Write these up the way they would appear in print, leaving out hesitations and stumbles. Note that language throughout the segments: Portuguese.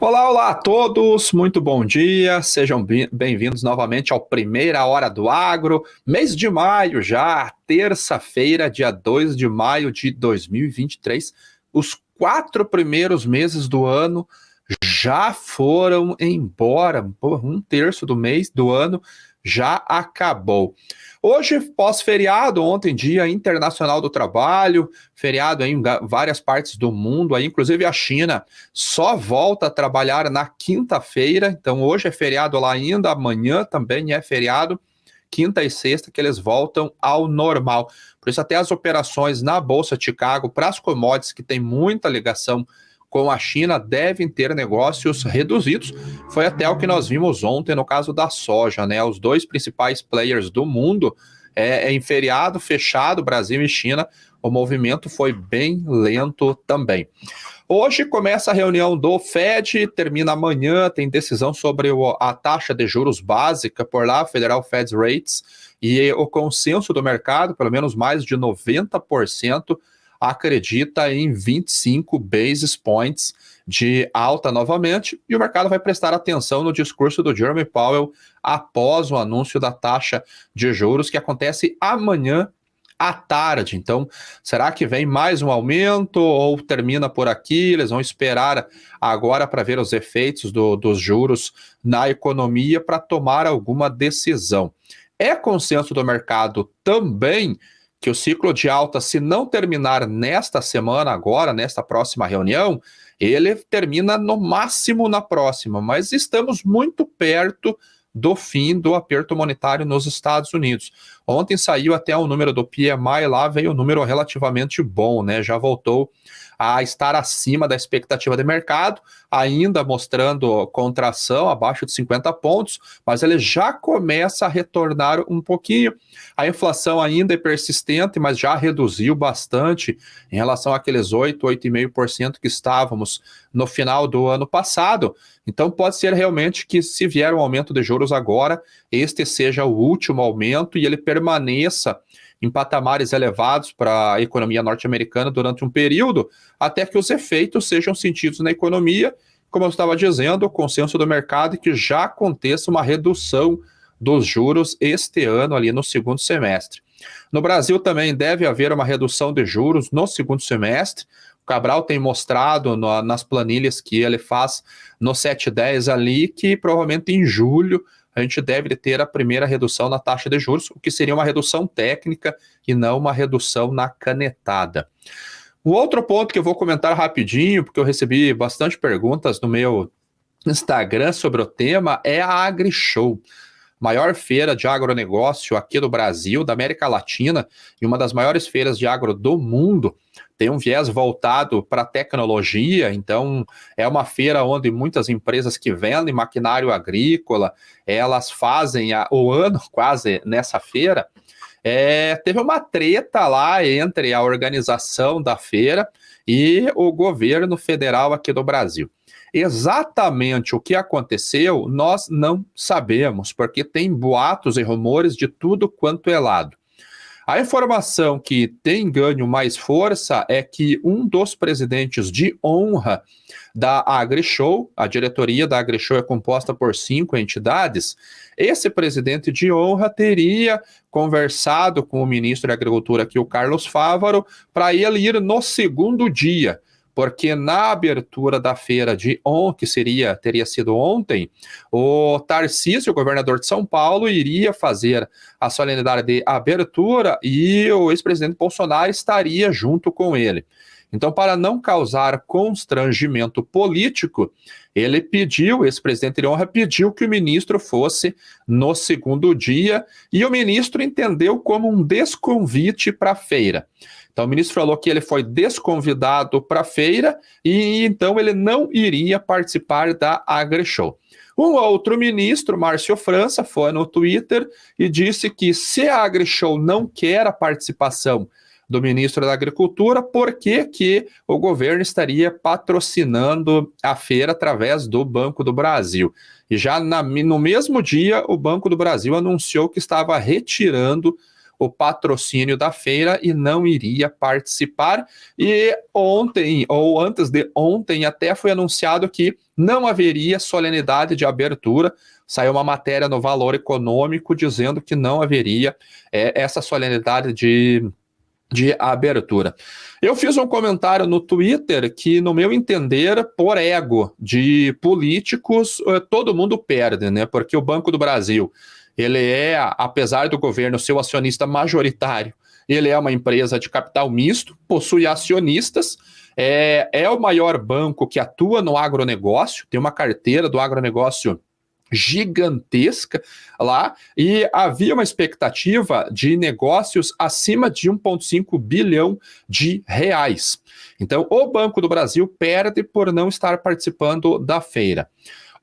Olá, olá a todos, muito bom dia, sejam bem-vindos novamente ao Primeira Hora do Agro, mês de maio já, terça-feira, dia 2 de maio de 2023. Os 4 primeiros meses do ano já foram embora, um terço do mês do ano já acabou. Hoje, pós-feriado, ontem, Dia Internacional do Trabalho, feriado em várias partes do mundo, aí, inclusive a China só volta a trabalhar na quinta-feira, então hoje é feriado lá ainda, amanhã também é feriado, quinta e sexta que eles voltam ao normal. Por isso até as operações na Bolsa de Chicago para as commodities que tem muita ligação com a China devem ter negócios reduzidos. Foi até o que nós vimos ontem no caso da soja, né? Os dois principais players do mundo em feriado fechado, Brasil e China, o movimento foi bem lento também. Hoje começa a reunião do Fed, termina amanhã, tem decisão sobre a taxa de juros básica por lá, Federal Fed Rates, e o consenso do mercado, pelo menos mais de 90%, acredita em 25 basis points de alta novamente, e o mercado vai prestar atenção no discurso do Jerome Powell após o anúncio da taxa de juros, que acontece amanhã à tarde. Então, será que vem mais um aumento ou termina por aqui? Eles vão esperar agora para ver os efeitos dos juros na economia para tomar alguma decisão. É consenso do mercado também que o ciclo de alta, se não terminar nesta semana agora, nesta próxima reunião, ele termina no máximo na próxima, mas estamos muito perto do fim do aperto monetário nos Estados Unidos. Ontem saiu até o número do PMI lá, veio um número relativamente bom, né? Já voltou a estar acima da expectativa de mercado, ainda mostrando contração abaixo de 50 pontos, mas ele já começa a retornar um pouquinho. A inflação ainda é persistente, mas já reduziu bastante em relação àqueles 8,5% que estávamos no final do ano passado. Então pode ser realmente que, se vier um aumento de juros agora, este seja o último aumento e ele permaneça em patamares elevados para a economia norte-americana durante um período, até que os efeitos sejam sentidos na economia. Como eu estava dizendo, o consenso do mercado é que já aconteça uma redução dos juros este ano ali no segundo semestre. No Brasil também deve haver uma redução de juros no segundo semestre. O Cabral tem mostrado nas planilhas que ele faz no 710 ali que provavelmente em julho a gente deve ter a primeira redução na taxa de juros, o que seria uma redução técnica e não uma redução na canetada. O outro ponto que eu vou comentar rapidinho, porque eu recebi bastante perguntas no meu Instagram sobre o tema, é a AgriShow, maior feira de agronegócio aqui do Brasil, da América Latina, e uma das maiores feiras de agro do mundo. Tem um viés voltado para a tecnologia, então é uma feira onde muitas empresas que vendem maquinário agrícola, elas fazem o ano quase nessa feira. Teve uma treta lá entre a organização da feira e o governo federal aqui do Brasil. Exatamente o que aconteceu, nós não sabemos, porque tem boatos e rumores de tudo quanto é lado. A informação que tem ganho mais força é que um dos presidentes de honra da AgriShow, a diretoria da AgriShow é composta por 5 entidades, esse presidente de honra teria conversado com o ministro da Agricultura aqui, o Carlos Fávaro, para ele ir no segundo dia, porque na abertura da feira de ontem, que teria sido ontem, o Tarcísio, o governador de São Paulo, iria fazer a solenidade de abertura e o ex-presidente Bolsonaro estaria junto com ele. Então, para não causar constrangimento político, ele pediu, esse presidente de honra pediu que o ministro fosse no segundo dia, e o ministro entendeu como um desconvite para a feira. Então, o ministro falou que ele foi desconvidado para a feira e então ele não iria participar da AgriShow. Um outro ministro, Márcio França, foi no Twitter e disse que se a AgriShow não quer a participação do ministro da Agricultura, por que o governo estaria patrocinando a feira através do Banco do Brasil? E já no mesmo dia, o Banco do Brasil anunciou que estava retirando o patrocínio da feira e não iria participar. E ontem, ou antes de ontem, até foi anunciado que não haveria solenidade de abertura. Saiu uma matéria no Valor Econômico dizendo que não haveria essa solenidade de abertura. Eu fiz um comentário no Twitter que, no meu entender, por ego de políticos, todo mundo perde, né? Porque o Banco do Brasil, ele é, apesar do governo ser o acionista majoritário, ele é uma empresa de capital misto, possui acionistas, é o maior banco que atua no agronegócio, tem uma carteira do agronegócio gigantesca lá, e havia uma expectativa de negócios acima de 1,5 bilhão de reais. Então, o Banco do Brasil perde por não estar participando da feira.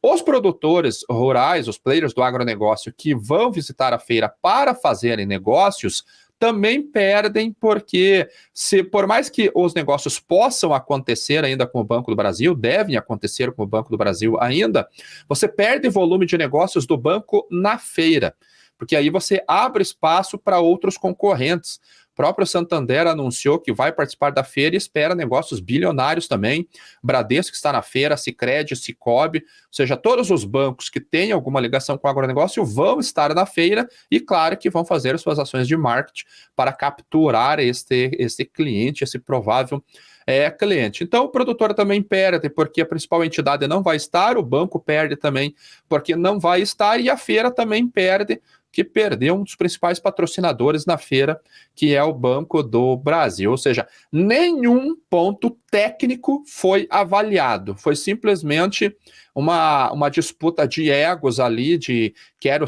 Os produtores rurais, os players do agronegócio que vão visitar a feira para fazerem negócios, também perdem, porque por mais que os negócios possam acontecer ainda com o Banco do Brasil, devem acontecer com o Banco do Brasil ainda, você perde volume de negócios do banco na feira, porque aí você abre espaço para outros concorrentes. O próprio Santander anunciou que vai participar da feira e espera negócios bilionários também. Bradesco está na feira, Sicredi, Sicobi, ou seja, todos os bancos que têm alguma ligação com o agronegócio vão estar na feira e, claro, que vão fazer suas ações de marketing para capturar esse cliente, esse provável cliente. Então, o produtor também perde, porque a principal entidade não vai estar, o banco perde também, porque não vai estar, e a feira também perde, que perdeu um dos principais patrocinadores na feira, que é o Banco do Brasil. Ou seja, nenhum ponto técnico foi avaliado. Foi simplesmente uma disputa de egos ali, de quero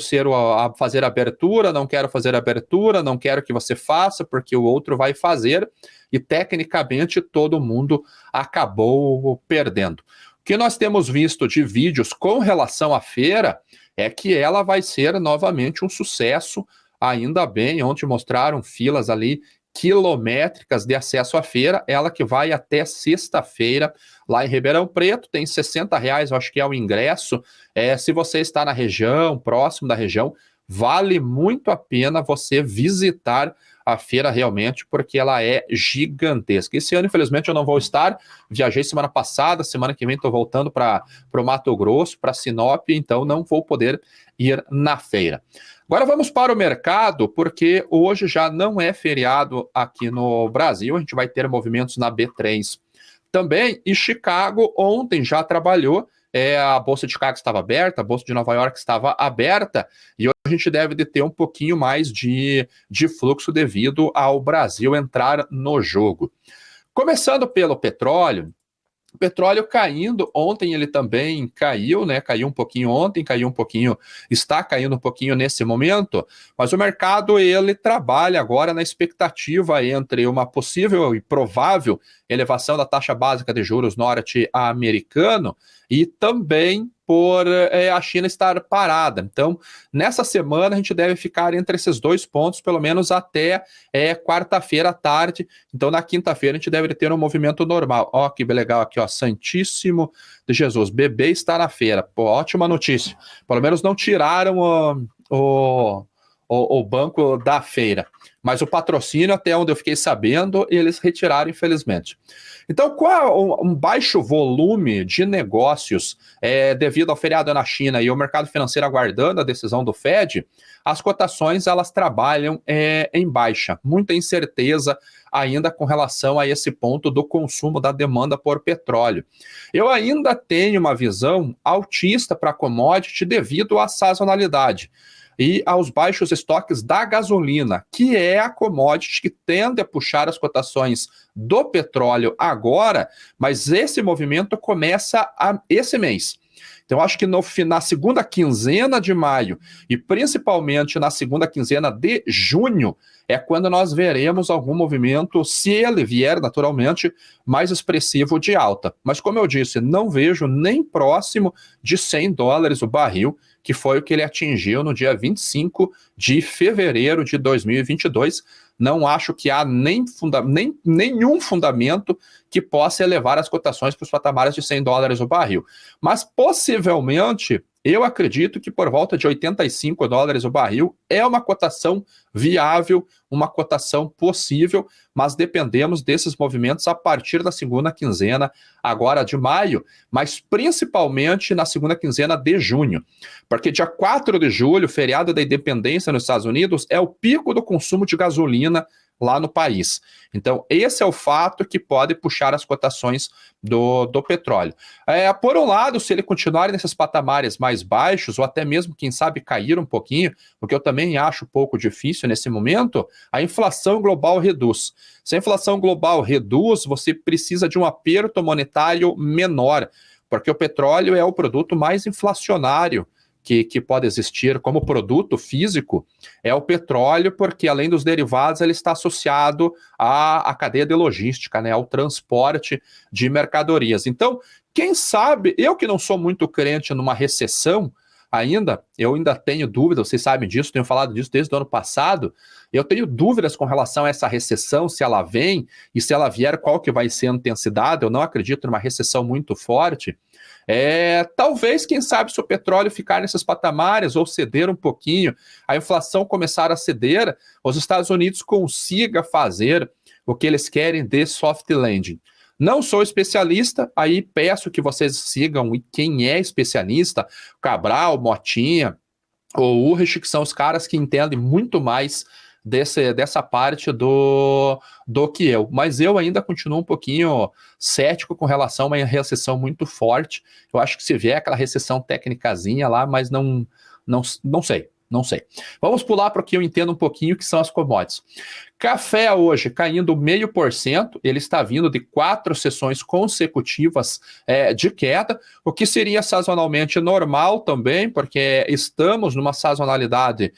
fazer abertura, não quero fazer abertura, não quero que você faça, porque o outro vai fazer. E, tecnicamente, todo mundo acabou perdendo. O que nós temos visto de vídeos com relação à feira é que ela vai ser novamente um sucesso, ainda bem. Ontem mostraram filas ali quilométricas de acesso à feira, ela que vai até sexta-feira lá em Ribeirão Preto, tem R$60, eu acho que é o ingresso. Se você está na região, próximo da região, vale muito a pena você visitar a feira realmente, porque ela é gigantesca. Esse ano, infelizmente, eu não vou estar. Viajei semana passada, semana que vem estou voltando para o Mato Grosso, para Sinop, então não vou poder ir na feira. Agora vamos para o mercado, porque hoje já não é feriado aqui no Brasil, a gente vai ter movimentos na B3 também, e Chicago ontem já trabalhou. A Bolsa de Chicago estava aberta, a Bolsa de Nova York estava aberta, e hoje a gente deve ter um pouquinho mais de fluxo devido ao Brasil entrar no jogo. Começando pelo petróleo, o petróleo caindo, ontem ele também caiu, né? Caiu um pouquinho ontem, caiu um pouquinho, está caindo um pouquinho nesse momento, mas o mercado ele trabalha agora na expectativa entre uma possível e provável elevação da taxa básica de juros norte-americano e também por a China estar parada. Então, nessa semana, a gente deve ficar entre esses dois pontos, pelo menos até quarta-feira à tarde. Então, na quinta-feira, a gente deve ter um movimento normal. Ó, que legal aqui, ó, Santíssimo de Jesus, bebê está na feira. Pô, ótima notícia. Pelo menos não tiraram o banco da feira. Mas o patrocínio, até onde eu fiquei sabendo, eles retiraram, infelizmente. Então, com um baixo volume de negócios devido ao feriado na China e o mercado financeiro aguardando a decisão do Fed, as cotações elas trabalham em baixa. Muita incerteza ainda com relação a esse ponto do consumo da demanda por petróleo. Eu ainda tenho uma visão altista para a commodity devido à sazonalidade e aos baixos estoques da gasolina, que é a commodity que tende a puxar as cotações do petróleo agora, mas esse movimento começa esse mês. Então, acho que na segunda quinzena de maio e principalmente na segunda quinzena de junho é quando nós veremos algum movimento, se ele vier naturalmente, mais expressivo de alta. Mas, como eu disse, não vejo nem próximo de $100 o barril, que foi o que ele atingiu no dia 25 de fevereiro de 2022. Não acho que há nenhum fundamento que possa elevar as cotações para os patamares de $100 o barril. Mas, possivelmente, Eu acredito que por volta de $85 o barril é uma cotação viável, uma cotação possível, mas dependemos desses movimentos a partir da segunda quinzena agora de maio, mas principalmente na segunda quinzena de junho, porque dia 4 de julho, feriado da Independência nos Estados Unidos, é o pico do consumo de gasolina lá no país. Então, esse é o fato que pode puxar as cotações do petróleo. Por um lado, se ele continuar nesses patamares mais baixos, ou até mesmo, quem sabe, cair um pouquinho, o que eu também acho pouco difícil nesse momento, a inflação global reduz. Se a inflação global reduz, você precisa de um aperto monetário menor, porque o petróleo é o produto mais inflacionário que pode existir como produto físico, é o petróleo, porque além dos derivados, ele está associado à cadeia de logística, né, ao transporte de mercadorias. Então, quem sabe, eu que não sou muito crente numa recessão ainda, eu ainda tenho dúvidas, vocês sabem disso, tenho falado disso desde o ano passado, eu tenho dúvidas com relação a essa recessão, se ela vem, e se ela vier, qual que vai ser a intensidade. Eu não acredito numa recessão muito forte. Talvez, quem sabe, se o petróleo ficar nesses patamares ou ceder um pouquinho, a inflação começar a ceder, os Estados Unidos consiga fazer o que eles querem de soft landing. Não sou especialista, aí peço que vocês sigam e quem é especialista, Cabral, Motinha ou Urrich, que são os caras que entendem muito mais dessa parte do que eu. Mas eu ainda continuo um pouquinho cético com relação a uma recessão muito forte. Eu acho que se vier aquela recessão técnicazinha lá, mas não sei. Não sei. Vamos pular para o que eu entendo um pouquinho, que são as commodities. Café hoje caindo 0,5%, ele está vindo de 4 sessões consecutivas de queda, o que seria sazonalmente normal também, porque estamos numa sazonalidade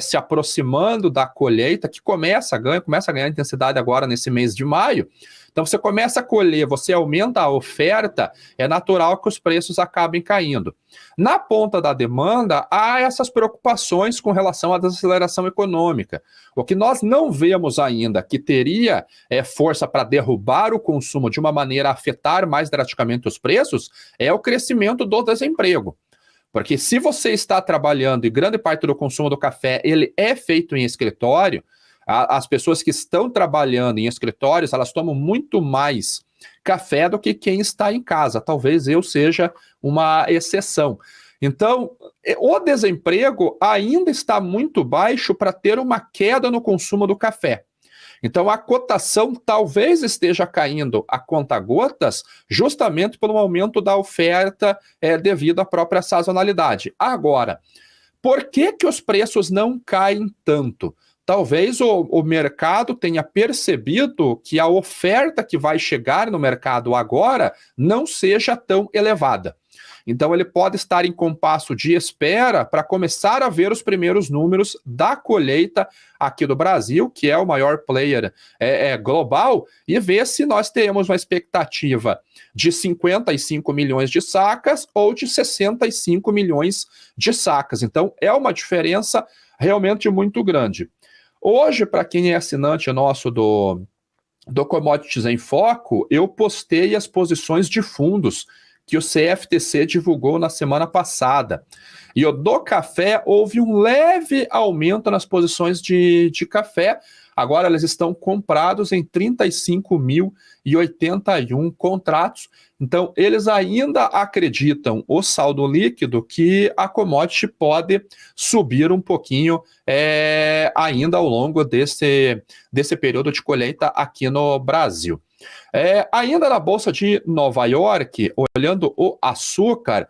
se aproximando da colheita, que começa a ganhar intensidade agora nesse mês de maio. Então você começa a colher, você aumenta a oferta, é natural que os preços acabem caindo. Na ponta da demanda, há essas preocupações com relação à desaceleração econômica. O que nós não vemos ainda que teria força para derrubar o consumo de uma maneira a afetar mais drasticamente os preços é o crescimento do desemprego. Porque se você está trabalhando e grande parte do consumo do café ele é feito em escritório, as pessoas que estão trabalhando em escritórios, elas tomam muito mais café do que quem está em casa. Talvez eu seja uma exceção. Então, o desemprego ainda está muito baixo para ter uma queda no consumo do café. Então, a cotação talvez esteja caindo a conta-gotas justamente pelo aumento da oferta devido à própria sazonalidade. Agora, por que os preços não caem tanto? Talvez o mercado tenha percebido que a oferta que vai chegar no mercado agora não seja tão elevada. Então ele pode estar em compasso de espera para começar a ver os primeiros números da colheita aqui do Brasil, que é o maior player global, e ver se nós temos uma expectativa de 55 milhões de sacas ou de 65 milhões de sacas. Então é uma diferença realmente muito grande. Hoje, para quem é assinante nosso do Commodities em Foco, eu postei as posições de fundos que o CFTC divulgou na semana passada. E o do café, houve um leve aumento nas posições de café. Agora eles estão comprados em 35.081 contratos. Então, eles ainda acreditam, o saldo líquido, que a commodity pode subir um pouquinho ainda ao longo desse período de colheita aqui no Brasil. Ainda na Bolsa de Nova York, olhando o açúcar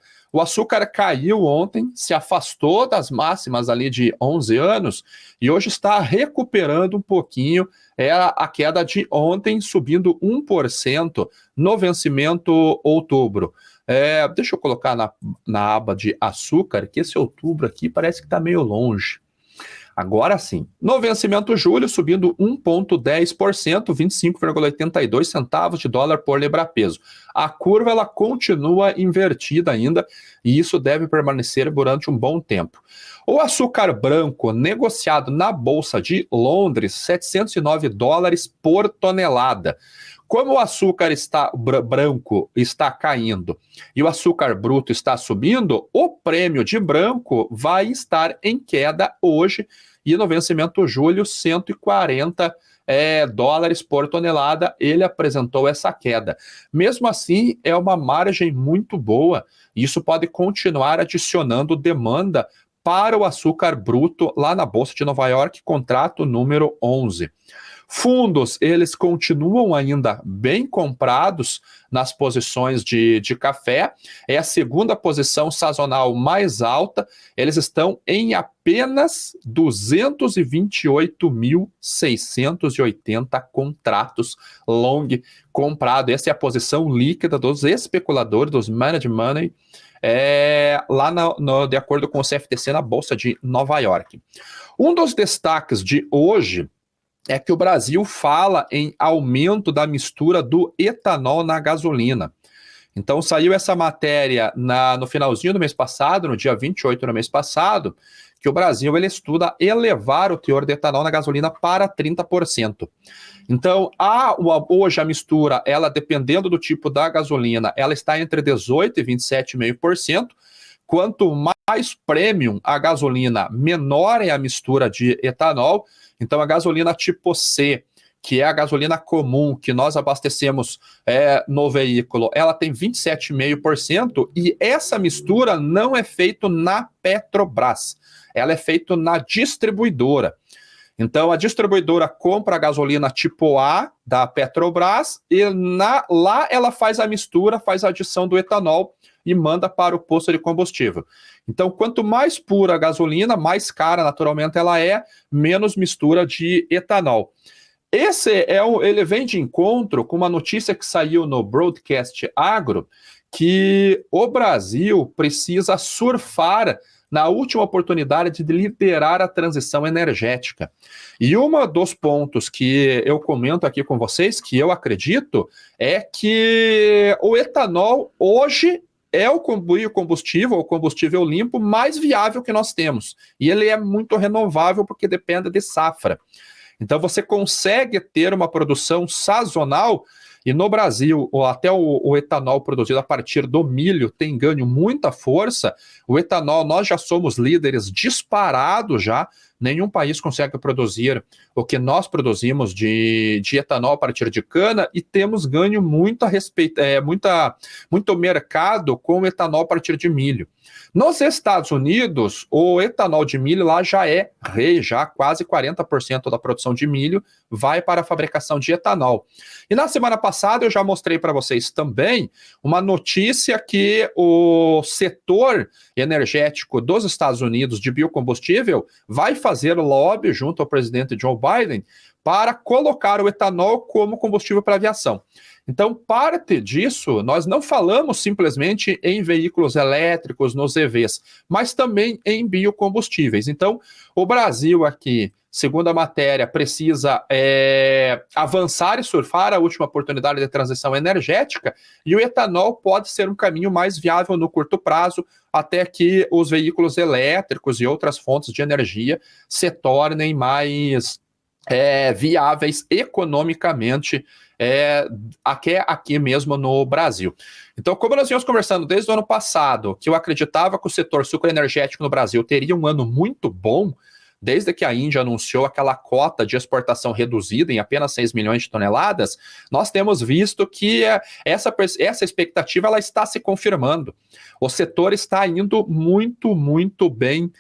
caiu ontem, se afastou das máximas ali de 11 anos e hoje está recuperando um pouquinho a queda de ontem, subindo 1% no vencimento outubro. Deixa eu colocar na aba de açúcar, que esse outubro aqui parece que está meio longe. Agora sim. No vencimento julho, subindo 1,10%, 25,82 centavos de dólar por libra-peso. a curva ela continua invertida ainda, e isso deve permanecer durante um bom tempo. O açúcar branco negociado na Bolsa de Londres, $709 por tonelada. Como o açúcar branco está caindo e o açúcar bruto está subindo, o prêmio de branco vai estar em queda hoje e no vencimento julho, $140 por tonelada, ele apresentou essa queda. Mesmo assim, é uma margem muito boa, e isso pode continuar adicionando demanda para o açúcar bruto lá na Bolsa de Nova York, contrato número 11. Fundos, eles continuam ainda bem comprados nas posições de café, é a segunda posição sazonal mais alta, eles estão em apenas 228.680 contratos long comprado. Essa é a posição líquida dos especuladores, dos managed money, lá de acordo com o CFTC na Bolsa de Nova York. Um dos destaques de hoje é que o Brasil fala em aumento da mistura do etanol na gasolina. Então saiu essa matéria no finalzinho do mês passado, no dia 28 do mês passado, que o Brasil ele estuda elevar o teor de etanol na gasolina para 30%. Então, hoje a mistura, ela dependendo do tipo da gasolina, ela está entre 18% e 27,5%. Quanto mais premium a gasolina, menor é a mistura de etanol. Então, a gasolina tipo C, que é a gasolina comum que nós abastecemos no veículo, ela tem 27,5% e essa mistura não é feita na Petrobras, ela é feita na distribuidora. Então, a distribuidora compra a gasolina tipo A da Petrobras e lá ela faz a mistura, faz a adição do etanol e manda para o posto de combustível. Então, quanto mais pura a gasolina, mais cara, naturalmente, ela menos mistura de etanol. Ele vem de encontro com uma notícia que saiu no Broadcast Agro, que o Brasil precisa surfar na última oportunidade de liderar a transição energética. E um dos pontos que eu comento aqui com vocês, que eu acredito, é que o etanol hoje é o combustível limpo mais viável que nós temos. E ele é muito renovável porque depende de safra. Então você consegue ter uma produção sazonal, e no Brasil, até o etanol produzido a partir do milho tem ganho muita força. O etanol, nós já somos líderes disparados já. Nenhum país consegue produzir o que nós produzimos de etanol a partir de cana e temos ganho muito mercado com o etanol a partir de milho. Nos Estados Unidos, o etanol de milho lá já é rei, já quase 40% da produção de milho vai para a fabricação de etanol. E na semana passada eu já mostrei para vocês também uma notícia que o setor energético dos Estados Unidos de biocombustível vai fazer lobby junto ao presidente Joe Biden para colocar o etanol como combustível para aviação. Então, parte disso, nós não falamos simplesmente em veículos elétricos, nos EVs, mas também em biocombustíveis. Então, o Brasil aqui, segundo a matéria, precisa avançar e surfar a última oportunidade de transição energética, e o etanol pode ser um caminho mais viável no curto prazo, até que os veículos elétricos e outras fontes de energia se tornem mais viáveis economicamente aqui mesmo no Brasil. Então, como nós vimos conversando desde o ano passado, que eu acreditava que o setor sucroenergético no Brasil teria um ano muito bom, desde que a Índia anunciou aquela cota de exportação reduzida em apenas 6 milhões de toneladas, nós temos visto que essa expectativa ela está se confirmando. O setor está indo muito, muito bem,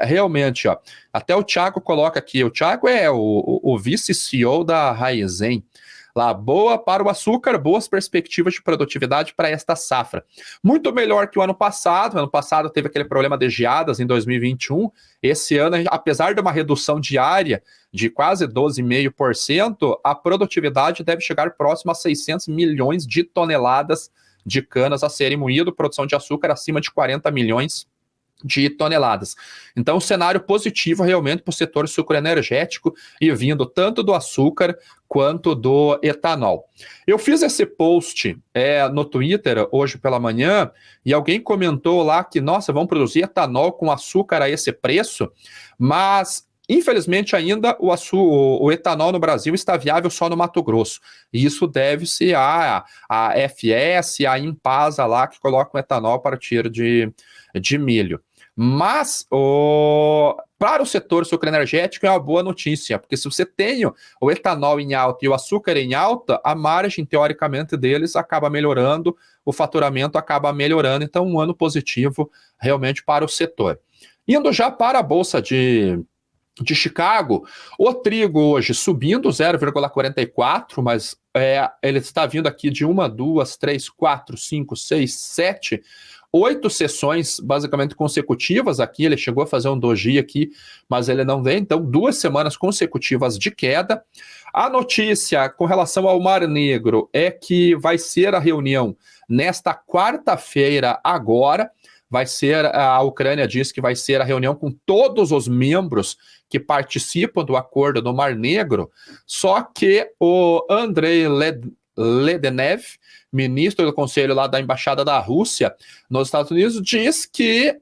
realmente. Ó. Até o Thiago coloca aqui, o Thiago é o vice-CEO da Raizen. Lá, boa para o açúcar, boas perspectivas de produtividade para esta safra. Muito melhor que o ano passado. O ano passado teve aquele problema de geadas em 2021. Esse ano, apesar de uma redução diária de quase 12,5%, a produtividade deve chegar próximo a 600 milhões de toneladas de canas a serem moído, produção de açúcar acima de 40 milhões de toneladas. Então, cenário positivo realmente para o setor sucroenergético e vindo tanto do açúcar quanto do etanol. Eu fiz esse post no Twitter hoje pela manhã e alguém comentou lá que, nossa, vão produzir etanol com açúcar a esse preço, mas infelizmente ainda o etanol no Brasil está viável só no Mato Grosso. E isso deve-se à FS, à Impasa lá que coloca o etanol a partir de milho. Mas para o setor sucroenergético é uma boa notícia, porque se você tem o etanol em alta e o açúcar em alta, a margem, teoricamente, deles acaba melhorando, o faturamento acaba melhorando, então um ano positivo realmente para o setor. Indo já para a Bolsa de Chicago, o trigo hoje subindo 0,44, mas ele está vindo aqui de 1, 2, 3, 4, 5, 6, 7... 8 sessões basicamente consecutivas aqui, ele chegou a fazer um doji aqui, mas ele não vem, então 2 semanas consecutivas de queda. A notícia com relação ao Mar Negro é que vai ser a reunião nesta quarta-feira agora, a Ucrânia diz que vai ser a reunião com todos os membros que participam do acordo do Mar Negro, só que o Andrei Ledenev, ministro do conselho lá da Embaixada da Rússia nos Estados Unidos, diz que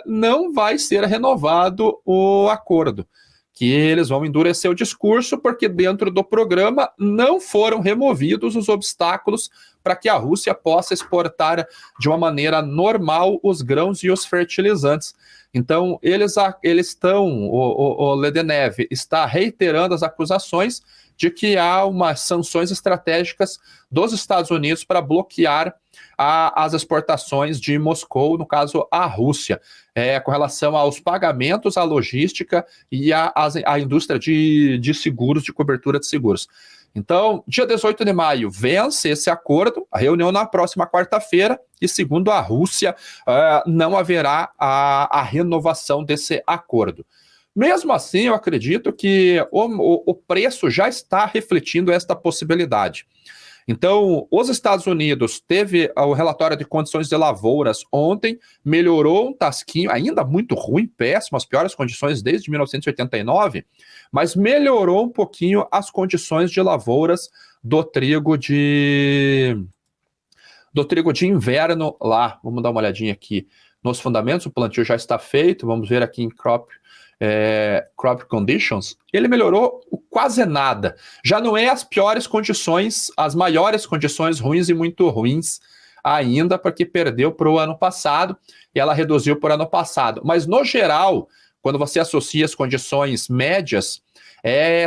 não vai ser renovado o acordo, que eles vão endurecer o discurso porque dentro do programa não foram removidos os obstáculos para que a Rússia possa exportar de uma maneira normal os grãos e os fertilizantes. Então, o Ledenev está reiterando as acusações de que há umas sanções estratégicas dos Estados Unidos para bloquear as exportações de Moscou, no caso a Rússia, com relação aos pagamentos, à logística e à indústria de seguros, de cobertura de seguros. Então, dia 18 de maio, vence esse acordo, a reunião na próxima quarta-feira, e segundo a Rússia, não haverá a renovação desse acordo. Mesmo assim, eu acredito que o preço já está refletindo esta possibilidade. Então, os Estados Unidos teve o relatório de condições de lavouras ontem, melhorou um tasquinho, ainda muito ruim, péssimo, as piores condições desde 1989, mas melhorou um pouquinho as condições de lavouras do trigo de inverno lá. Vamos dar uma olhadinha aqui nos fundamentos, o plantio já está feito, vamos ver aqui em crop conditions, ele melhorou quase nada. Já não é as piores condições, as maiores condições ruins e muito ruins ainda, porque perdeu para o ano passado e ela reduziu para o ano passado. Mas no geral, quando você associa as condições médias,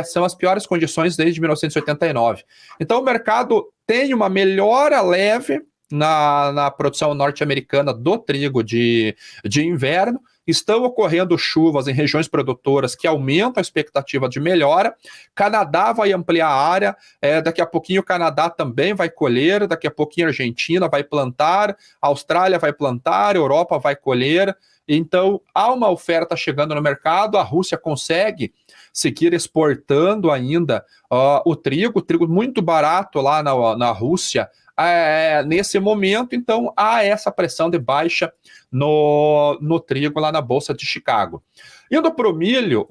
são as piores condições desde 1989. Então o mercado tem uma melhora leve na produção norte-americana do trigo de inverno. Estão ocorrendo chuvas em regiões produtoras que aumentam a expectativa de melhora. Canadá vai ampliar a área, daqui a pouquinho o Canadá também vai colher, daqui a pouquinho a Argentina vai plantar, a Austrália vai plantar, a Europa vai colher. Então, há uma oferta chegando no mercado, a Rússia consegue seguir exportando ainda o trigo muito barato lá na Rússia, nesse momento. Então há essa pressão de baixa no trigo lá na Bolsa de Chicago. Indo para o milho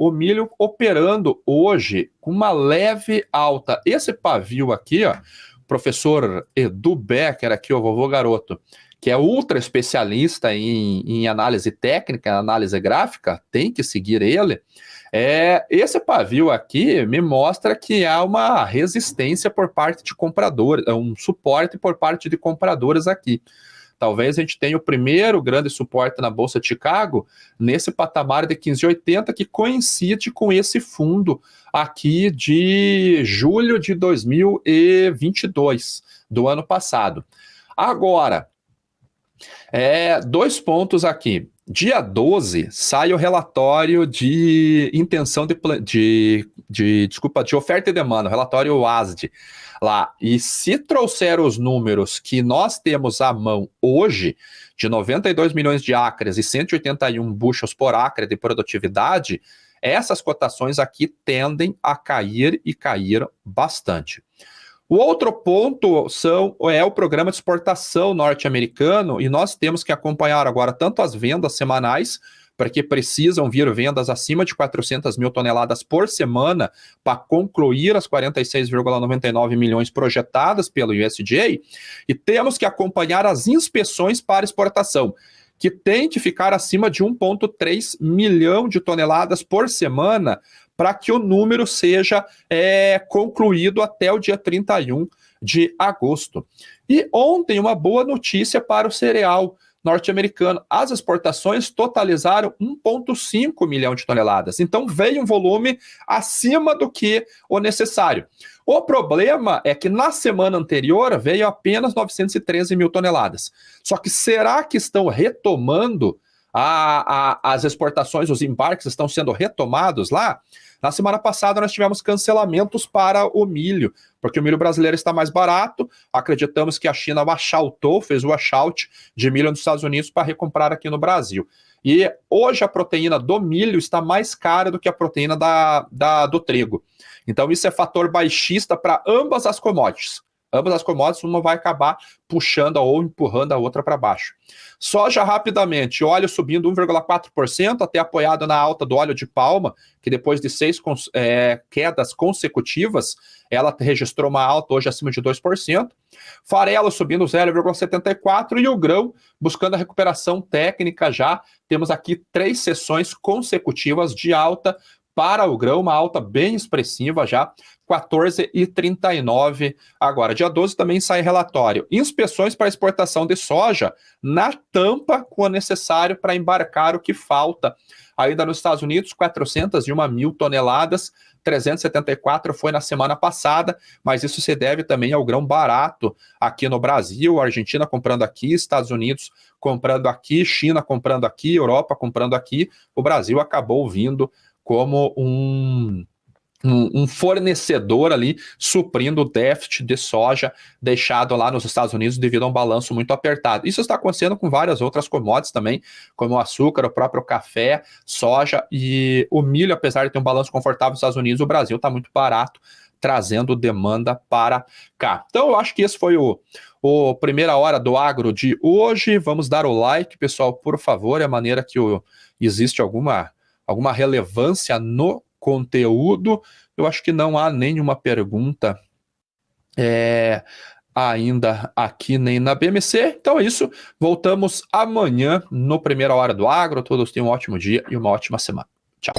operando hoje com uma leve alta. Esse pavio aqui, professor Edu Becker, aqui, o vovô garoto, que é ultra especialista em análise técnica, análise gráfica, tem que seguir ele. Esse pavio aqui me mostra que há uma resistência por parte de compradores, um suporte por parte de compradores aqui. Talvez a gente tenha o primeiro grande suporte na Bolsa de Chicago nesse patamar de 15,80, que coincide com esse fundo aqui de julho de 2022, do ano passado. Agora, 2 pontos aqui. Dia 12 sai o relatório de intenção de oferta e demanda, o relatório WASD lá. E se trouxer os números que nós temos à mão hoje, de 92 milhões de acres e 181 bushels por acre de produtividade, essas cotações aqui tendem a cair e cair bastante. O outro ponto é o programa de exportação norte-americano, e nós temos que acompanhar agora tanto as vendas semanais, porque precisam vir vendas acima de 400 mil toneladas por semana para concluir as 46,99 milhões projetadas pelo USDA, e temos que acompanhar as inspeções para exportação, que tem de ficar acima de 1,3 milhão de toneladas por semana, para que o número seja concluído até o dia 31 de agosto. E ontem, uma boa notícia para o cereal norte-americano. As exportações totalizaram 1,5 milhão de toneladas. Então, veio um volume acima do que o necessário. O problema é que na semana anterior veio apenas 913 mil toneladas. Só que será que estão retomando as exportações, os embarques estão sendo retomados lá? Na semana passada nós tivemos cancelamentos para o milho, porque o milho brasileiro está mais barato. Acreditamos que a China fez o washout de milho nos Estados Unidos para recomprar aqui no Brasil. E hoje a proteína do milho está mais cara do que a proteína do trigo. Então isso é fator baixista para ambas as commodities. Ambas as commodities, uma vai acabar puxando ou empurrando a outra para baixo. Soja rapidamente, óleo subindo 1,4%, até apoiado na alta do óleo de palma, que depois de 6 quedas consecutivas, ela registrou uma alta hoje acima de 2%. Farelo subindo 0,74% e o grão buscando a recuperação técnica já. Temos aqui 3 sessões consecutivas de alta para o grão, uma alta bem expressiva já, 14,39 agora. Dia 12 também sai relatório. Inspeções para exportação de soja na tampa com o necessário para embarcar o que falta. Ainda nos Estados Unidos, 401 mil toneladas, 374 foi na semana passada, mas isso se deve também ao grão barato aqui no Brasil, Argentina comprando aqui, Estados Unidos comprando aqui, China comprando aqui, Europa comprando aqui. O Brasil acabou vindo como um fornecedor ali, suprindo o déficit de soja deixado lá nos Estados Unidos devido a um balanço muito apertado. Isso está acontecendo com várias outras commodities também, como o açúcar, o próprio café, soja e o milho. Apesar de ter um balanço confortável nos Estados Unidos, o Brasil está muito barato, trazendo demanda para cá. Então eu acho que esse foi o primeira hora do agro de hoje. Vamos dar o like, pessoal, por favor, é a maneira que existe alguma relevância no conteúdo. Eu acho que não há nenhuma pergunta ainda aqui nem na BMC. Então é isso, voltamos amanhã no Primeira Hora do Agro. Todos tenham um ótimo dia e uma ótima semana. Tchau.